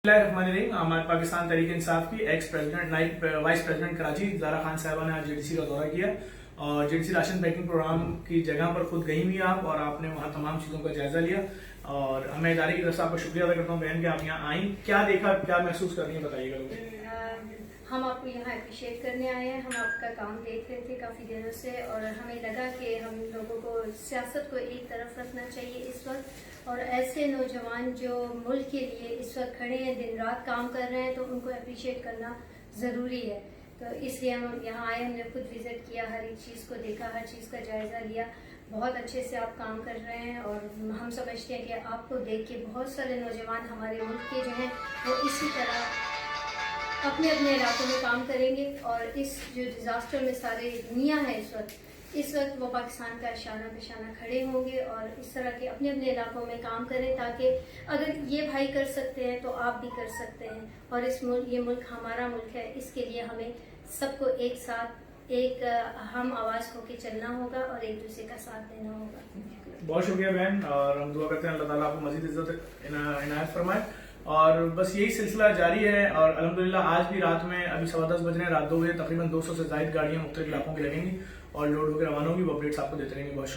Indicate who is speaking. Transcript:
Speaker 1: बिस्मिल्लाहिर्रहमानिर्रहीम। हमारे पाकिस्तान तहरीक इंसाफ की एक्स प्रेसिडेंट नाइब वाइस प्रेसिडेंट कराची ज़ारा खान साहिबा ने आज जेडीसी का दौरा किया और जेडीसी राशन पैकिंग प्रोग्राम की जगह पर खुद गई हुई आप और आपने वहाँ तमाम चीज़ों का जायजा लिया और मैं इदारे की तरफ से आपका शुक्रिया अदा करता हूँ बहन कि आप यहाँ आई। क्या देखा, क्या महसूस कर रही हैं, बताइएगा।
Speaker 2: हम आपको यहाँ अप्रिशिएट करने आए हैं। हम आपका काम देख रहे थे काफ़ी दिनों से और हमें लगा कि हम लोगों को सियासत को एक तरफ रखना चाहिए इस वक्त, और ऐसे नौजवान जो मुल्क के लिए इस वक्त खड़े हैं, दिन रात काम कर रहे हैं, तो उनको अप्रिशिएट करना ज़रूरी है। तो इसलिए हम यहाँ आए, हमने खुद विज़िट किया, हर एक चीज़ को देखा, हर चीज़ का जायज़ा लिया। बहुत अच्छे से आप काम कर रहे हैं और हम समझते हैं कि आपको देख के बहुत सारे नौजवान हमारे मुल्क के जो हैं वो इसी तरह अपने अपने इलाकों में काम करेंगे और इस जो डिज़ास्टर में सारे दुनिया है इस वक्त वो पाकिस्तान का शाना पेशाना खड़े होंगे और इस तरह के अपने अपने इलाकों में काम करें, ताकि अगर ये भाई कर सकते हैं तो आप भी कर सकते हैं। और ये मुल्क हमारा मुल्क है, इसके लिए हमें सबको एक साथ एक हम आवाज़ होकर चलना होगा और एक दूसरे का साथ देना होगा।
Speaker 1: बहुत शुक्रिया बहन, और हम दुआ करते हैं अल्लाह ताला आपको मजीद इज्जत इनायत फरमाए और बस यही सिलसिला जारी है। और अल्हम्दुलिल्लाह आज भी रात में अभी 10:15 बज रहे हैं, रात 2 बजे तकरीबन 200 से ज़ायद गाड़ियाँ मुख्तलिफ इलाकों की लगेंगी और लोड होकर रवाना होगी। वो अपडेट्स आपको देते रहेंगे। बहुत